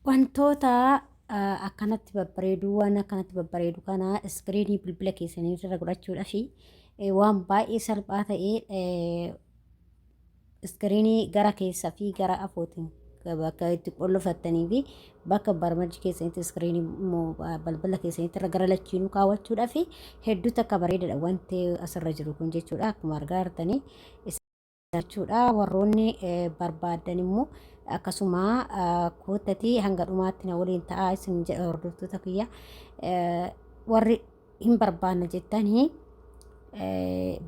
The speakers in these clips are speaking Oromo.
Wantoota akkanatti babbareeduu waan akkanatti babbareedu kana iskiriinii bilbila keessanii irra godhachuudha fi waan baay'ee salphaa ta'ee iskiriinii gara keessaa fi gara afootiin bakka itti qollofattanii fi bakka barmajji keessanitti iskiriinii balbala keessanitti irra gara lachiinuu kaawwachuudha fi hedduu takka bareedadha wanti asirra jiru kun jechuudha akkuma argaa jirtanii jechuudha warroonni barbaadan immoo akkasuma kootatii hanga dhumaatti na waliin ta'aa isin jedha hordoftoota kiyya warri hin barbaanne jettanii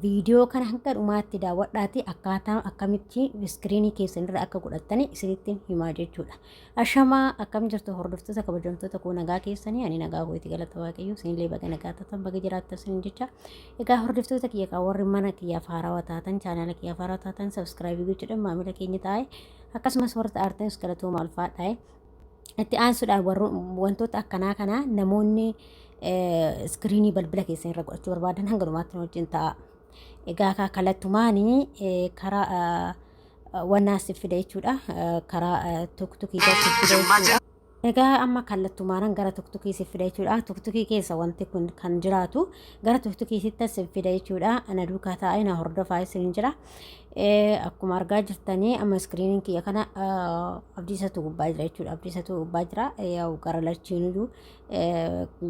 viidiyoo kana hanga dhumaatti daawwadhaati akkaataa akkamitti iskiriinii keessanirra akka godhattanii isinittiin himaa jechuudha. Ashamaa akkam jirtu hordoftoota kabajamtoota koo nagaa keessanii ani nagaa kootii galata waaqayyoo isinillee baga nagaa taatan baga jiraattan isin jecha. Egaa hordoftoota kiyya kan warri mana kiyyaaf haarawaa taatan chaanaala kiyyaaf haarawaa taatan sabskraayibii gochuudhaan maamila keenya taa'e akkasumas warra ta'artanis galatoomaa ulfaadhaa. Itti aansuudhaan wantoota akkanaa kana namoonni iskiriinii balbila keessan irra godhachuu barbaadan hanga dhumaatti wajjin ta'a. Egaa kallattumaanii karaa wannaas fida jechuudha. Karaa tuktukii fida jechuudha. Egaa amma kallattumaan gara tuktukii fida jechuudha. Tuktukii keessa wanti kun kan jiraatu gara tuktukii fida jechuudha. Ana duukaa taa'ee na hordofaa isin jira. Akkuma argaa jirtanii amma iskiriiniin kiyya kana abdiisatu gubbaa jira jechuudha. Abdiisatu gubbaa jira. Yaa'u gara lachiinuu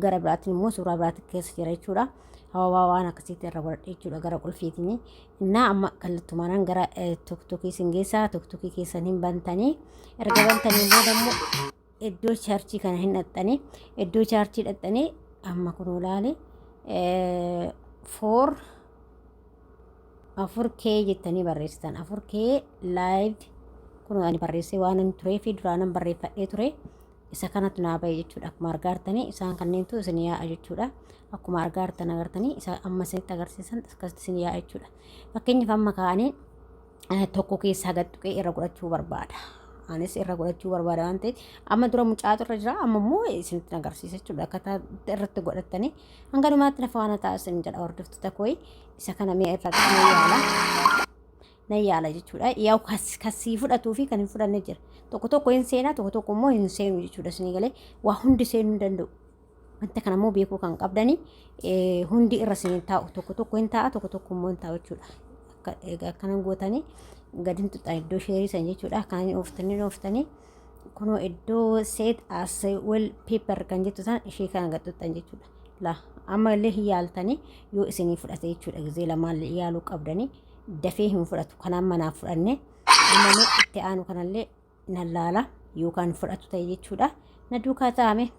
gara biraatiin immoo suuraa biraatiin keessa jira jechuudha. Hawaa waan akkasitti irra godhadhe jechuudha gara qulfiitiin. Innaa amma kallattumaan gara tuktukii singeessaa tuktukii keessan hin bantanii erga bantanii booda immoo iddoo chaarjii kana hin dhaxxanii iddoo chaarjii dhaxxanii amma kun ilaale 4K jettanii barreessitan 4K live kun ani barreessee waan hin turee fi duraanan barreeffadhee ture isa kanatu naa bahe jechuudha. Akkuma argaa jirtanii isaan kanneentu isin yaa'a jechuudha. Akkuma argaa jirtan agartanii isa amma isinitti agarsiisan akkasitti isin yaa'a jechuudha. Fakkeenyaaf amma ka'anii tokko keessaa gadduqee irra godhachuu barbaada. Anis irra godhachuu barbaada waan ta'eef amma dura mucaatu irra jira amma immoo isinitti agarsiisa jechuudha. Akkaataa irratti godhattanii hanga dhumaatti lafa waan ta'a isin jedha hordoftoota koo isa kana mee irra na yaala jechuudha. Yaa'u kasii fudhatuu fi kan hin fudhanne jira. Tokko hin seenaa tokko immoo hin seenu jechuudha. Isin galee waa hundi seenuu hin danda'u. Wanta kana immoo beekuu kan qabdanii hundi irra isin taa'u tokko hin taa'a tokko immoo hin taa'u jechuudha. Egaa akkanan gootanii gadin tuxxan iddoo sheerii san jechuudha. Akkanan ooftanii kunoo iddoo set as well paper kan jettu san ishee kana gad tuxxan jechuudha. La amma illee hin yaaltanii yoo isinii fudhate jechuudha. Gizee lamaan yaaluu qabdanii dafee hin fudhatu. Kanaan manaaf fudhanne amma itti aanu kanallee nan laala yookaan fudhatu ta'e jechuudha. Na duukaa taa'ame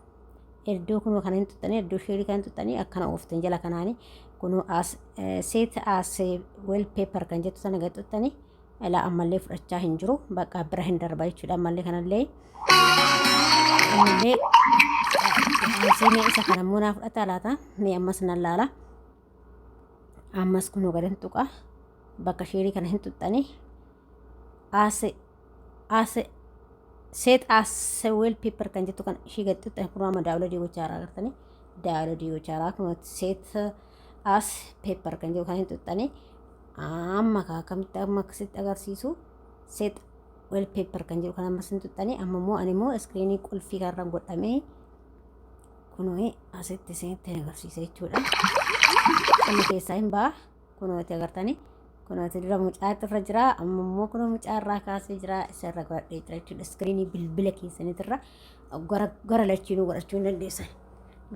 iddoo kunoo kana hin tuxxanii iddoo sheerii kana tuxxanii akkana ooftan jala kanaanii kunoo as set as well paper kan jettu sana gad tuxxanii ilaa ammallee fudhachaa hin jiru bakka bira hin darba jechuudha. Ammallee kanallee seenee isa kana immoo naa fudhata laata mee ammas nan laala ammas kunoo gad hin tuqa bakka sheerii kana hin tuxxanii set as well paper kan jettu kan ishee gad tuxxanii kunoo amma daawwitii gochaa agartanii daawwitii gochaa kunoo set as paper kan jettu kan hin tuxxanii amma akkamitti amma akkasitti agarsiisu set well paper kan jedhu kan ammas hin tuxxanii amma immoo ani immoo iskiriinii qulfii kanarra godhamee kunoo asitti isinitti agarsiisa jechuudha. Inni keessaa hin ba'a kunoo itti agartanii kunoo itti dura mucaatu irra jira amma immoo kunoo mucaa irraa kaasee jira isa irra godhadhee jira jechuudha. Iskiriinii bilbila keessaniitirra gara lachiinuu godhachuu hin dandeessan.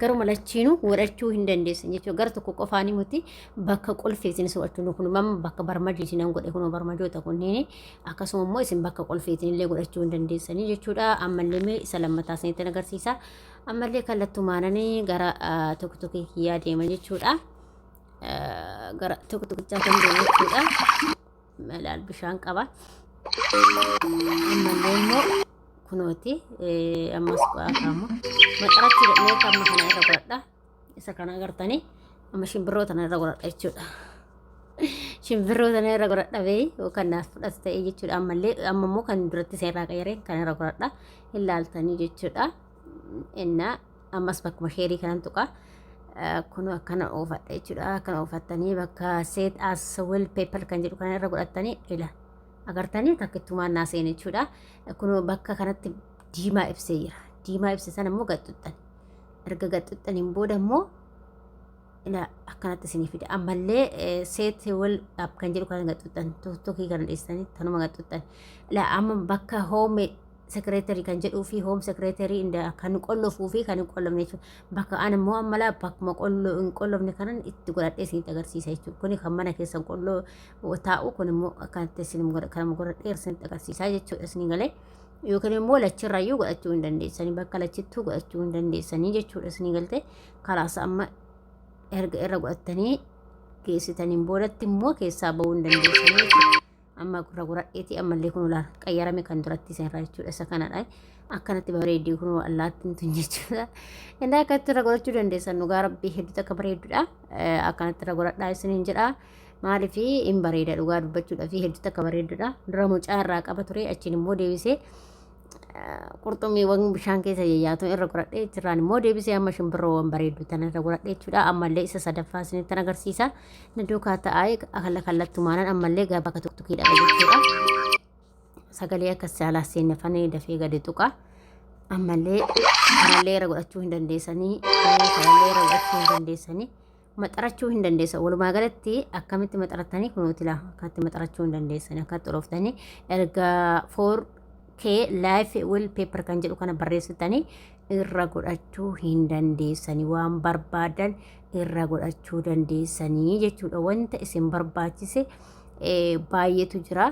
Garuma lachiinuu godhachuu hin dandeessan jechuudha. Gara tokko qofaanii muti bakka qulfeetiin so'achuun kun amma bakka barmajiitiin an godhe kunoo barmajoota kunneen akkasuma immoo isin bakka qulfeetiin illee godhachuu hin dandeessanii jechuudha. Ammallee mee isa lammataa isinitti agarsiisa. Ammallee kallattumaananii gara tokko kiyyaa deema jechuudha. Gara tokkichaa kan deemu jechuudha. Malaal bishaan qaba. Ammallee immoo kunooti ammas qaama maxarachi dhaqnee kamma kana irra godhadha. Isa kana agartanii amma shimbirroota irra godhadha jechuudha. Shimbirroota irra godhadha bee yookaan naaf fudhatu ta'ee jechuudha. Ammallee amma immoo kan duratti seerraa qayyareen kan irra godhadha ilaaltanii jechuudha. Innaa ammas bakkuma sheerii kanan tuqa kun akkana oofadha jechuudha. Akkana oofattanii bakka set as well paper kan jedhu kana irra godhattanii ila agartanii takkittumaan naa seene jechuudha. Kun bakka kanatti diimaa ibsee jira. Diimaa ibse sana immoo gaxxuxxan. Erga gaxxuxxaniin booda immoo akkanatti isinii fide. Ammallee seet wal dhaab kan jedhu kan gaxxuxxan tokkii kan dheessanii tanuma gaxxuxxan. Amma bakka hoome sekreetarii kan jedhuu fi hoom sekreetarii kan qollofuu fi kan hin qollofne jechuudha. Bakka an immoo ammalaa bakkuma hin qollofne kanan itti godhadhee isinitti agarsiisa jechuudha. Kuni kan mana keessan qolloo taa'u kun immoo akkanatti isin kan godhadhee isinitti agarsiisaa jechuudha isinii galee. Yookiin immoo lachirraayyuu godhachuu hin dandeessanii bakka lachittuu godhachuu hin dandeessanii jechuudha isinii galtee kalaas amma erga irra godhattanii geessitaniin boodatti immoo keessaa bahuu hin dandeessanii jechuudha. Amma gurra godhadheeti ammallee kun ulaan qayyarame kan duratti isinirraa jechuudha isa kanadha. Akkanatti bareeddii kun allaattiin tun jechuudha. Indaa akkatti irra godhachuu dandeessan dhugaa rabbii hedduu akka bareedduudha. Akkanatti irra godhadhaa isiniin jedha. Maaliif hin bareeda dhugaa dubbachuudha fi hedduu akka bareedduudha. Dura mucaa irraa qaba ture achiin immoo deebisee qurxummiiwwan bishaan keessa yayyaatu irra godhadhee jiraan immoo deebisee amma shimbirroowwan bareeddu tan irra godhadhee jechuudha. Ammallee isa sadaffaa isinitti agarsiisa. Duukaa ta'ee kallattumaan ammallee bakka tuktukiidha jechuudha. Sagalee akkas jaalaa seennafanii dafee gadi tuqa. Ammallee kanallee irra godhachuu hin dandeessanii. Kanallee irra godhachuu hin dandeessanii. Maxarachuu hin dandeessan. Walumaa galatti akkamitti maxaratanii kunuuti laa akkatti maxarachuu hin dandeessanii akkatti xolooftanii erga 4K live wallpaper kan jedhu kana barreessitanii irra godhachuu hin dandeessanii waan barbaadan irra godhachuu dandeessanii jechuudha. Wanta isin barbaachise baay'eetu jira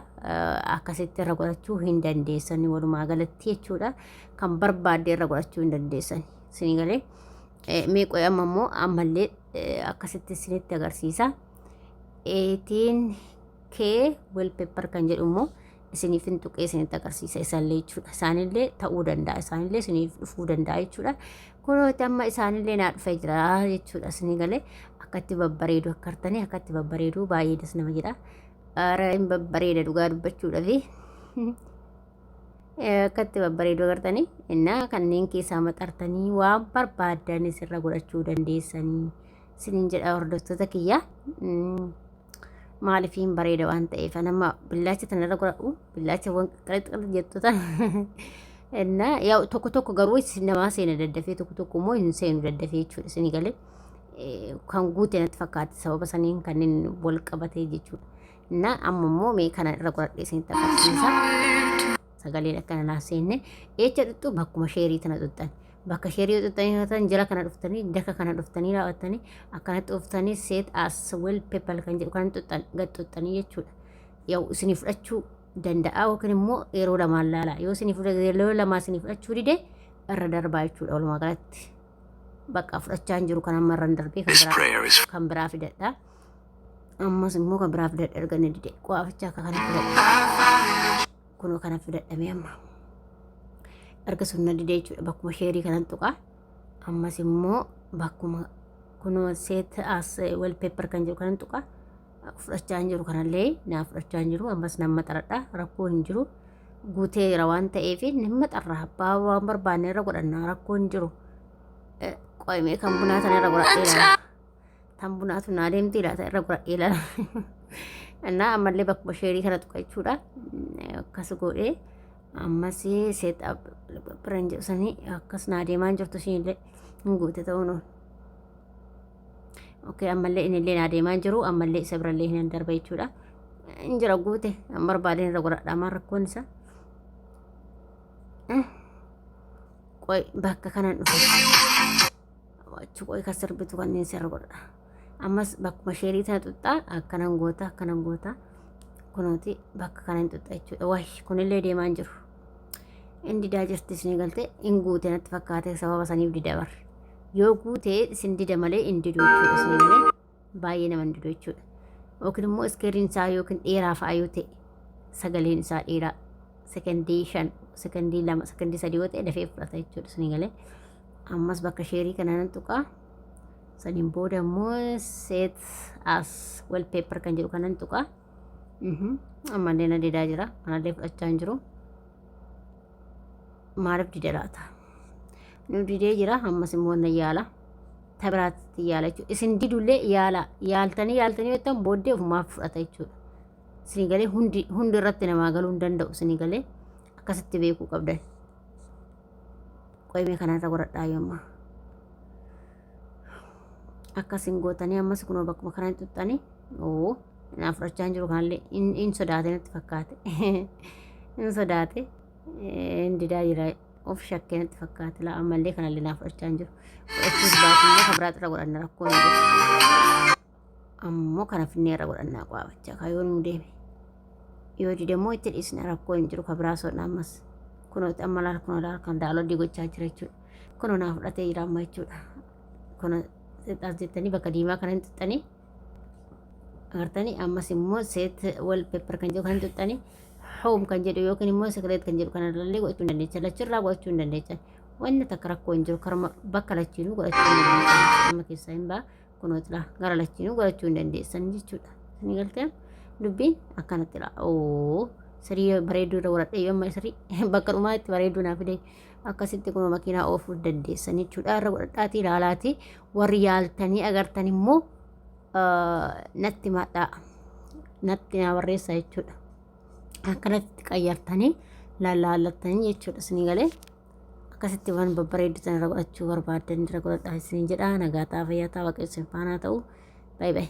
akkasitti irra godhachuu hin dandeessanii walumaa galatti jechuudha. Kan barbaadde irra godhachuu hin dandeessanii isinii galee. Meeqoo ammoo ammallee akkasitti isinitti agarsiisa. 18K wallpaper kan jedhu immoo isiniif hin tuqee isinitti agarsiisa isaallee jechuudha. Isaanillee ta'uu danda'a. Isaanillee isiniif dhufuu danda'a jechuudha. Kunooti amma isaanillee naa dhufee jira jechuudha isinii galee. Akkatti babbareedu akka artanii akkatti babbareedu baay'ee das nama jedha. Hin babbareeda dhugaa dubbachuudha fi akkatti babbareedu agartanii innaa kanneen keessaa maxartanii waan barbaadan isirra godhachuu dandeessanii isiniin jedha hordoftoota kiyya. Maaliif hin bareeda waan ta'eef nama billaacha tanarra godhadhu billaachawwan qalaqala jettoota innaa yaa tokko garuu namaa seena daddafee tokko immoo hin seenu daddafee jechuudha isinii galee. Kan guute natti fakkaate sababa saniin kanneen wal qabatee jechuudha. Innaa amma immoo mee kana irra godhadhee isinitti agarsiisa. Sagaleen akkana naa seenne jecha dhuttu bakkuma sheerii tana xuxxan. Bakka sheerii xuxxanii jira kana dhuftanii daka kana dhuftanii raawwattanii akkanatti dhuftanii seet as wallpaper kan jedhu kan xuxxan gad xuxxanii jechuudha. Yoo isinii fudhachuu danda'a yookiin immoo yeroo lamaan laala. Yoo isinii yeroo lamaa isinii fudhachuu dide irra darbaa jechuudha walumaa galatti. Bakka fudhachaa hin jiru kan amma irra darbee kan biraa fidadha. Ammas immoo kan biraa fidadha erga ni dide qo'aafachaa akka kana fidadha. Kunoo kana fidadhamee amma. Erga sunna didee jechuudha bakkuma sheerii kanan tuqa. Ammas immoo bakkuma kunoo seet as wallpaper kan jedhu kanan tuqa. Fudhachaa hin jiru kanallee naa fudhachaa hin jiru ammas nan maxaradha rakkoo hin jiru. Guuteera waan ta'eef ni maxarra abbaa waan barbaanne irra godhanna rakkoo hin jiru. Qoyimee kan bunaa tana irra godhadheera. Tan bunaatu naa deemtii laata irra godhadheera. Innaa ammallee bakkuma sheerii kana tuqa jechuudha. Akkas godhee ammas seet biran jedhusanii akkas naa deemaa jirtu ishiinillee hin guute ta'uun oolu. Okey ammallee inillee naa deemaa jiru ammallee isa birallee hin darba jechuudha. Hin jira guute an barbaadeen irra godhadha amaan rakkoon isa. Qoy bakka kanan dhufa. Achi qoy kan sirbitu kanneen sirra godhadha. Ammas bakkuma sheerii tana xuxxaa akkanan goota. Kunooti bakka kanan xuxxa jechuudha. Wayi kunillee deemaa jiru. Inni didaa jirti isinii galtee hin guute natti fakkaate sababa saniif dida bar. Yoo guute isin dida malee hin didu jechuudha isinii galee baay'ee nama hin didu jechuudha. Yookiin immoo iskeeriin isaa yookiin dheeraa fa'aa yoo ta'e sagaleen isaa dheeraa sekondii 5 sekondii 2 sekondii 3 yoo ta'e dafee fudhata jechuudha isinii galee. Ammas bakka sheerii kana nan tuqaa. Saniin booda immoo seet as wallpaper kan jedhu kanan tuqaa. Ammallee na didaa jira kanallee fudhachaa hin jiru. Maaliif dida laata? Nu didee jira ammas immoo na yaala. Tabiraatti yaala jechuudha. Isin didullee yaala. Yaaltanii yoo ta'an booddee ofumaaf fudhata jechuudha. Isinii galee hundi irratti namaa galuu hin danda'u isinii galee akkasitti beekuu qabdan. qoyme kanarra godhadhaa yooma akkasin gootanii ammas kunoo bakkuma kana tuttanii naaf fudhachaa hin jiru kanallee in sodaate natti fakkaate in sodaate didaa jira of shakkee natti fakkaate laa ammallee kanallee naaf fudhachaa hin jiru fudhachuus baatillee kabiraat irra godhanna rakkoo hin jiru ammoo kana finneerra godhannaa qaabachaa kaayoon nu deeme yoo didammoo itti dhiisna rakkoo hin jiru kabiraa soodha ammas kunooti amma laal kunoo laal kan daalodii gochaa jira jechuudha kunoo naaf fudhatee jira amma jechuudha kunoo xixxaas jettanii bakka diimaa kana hin tuttanii agartanii ammas immoo seet wal peppar kan jedhu kan tuttanii hoom kan jedhu yookiin immoo sekireet kan jedhu kana lallee godhachuu hin dandeechan lachirraa godhachuu hin dandeechan wanni takka rakkoo hin jiru karma bakka lachiinuu godhachuu hin dandeechan amma keessaa hin baa kunooti laa gara lachiinuu godhachuu hin dandeessan jechuudha isin galteen dubbiin akkanatti laa sirii bareedduu irra godhadhe yoo amma sirii bakka dhumaa itti bareedduu naaf fide akkasitti kunoo makiinaa oofuu dandeessan jechuudha irra godhadhaatii ilaalaatii warri yaaltanii agartan immoo natti madhaa natti naa barreessaa jechuudha akkanatti qayyartanii laalaallattanii jechuudha isin galee akkasitti waan babbareeddu irra godhachuu barbaadan irra godhadhaa isin jedha nagaa ta'a fayyaa ta'a waaqessin faanaa ta'u baay'ee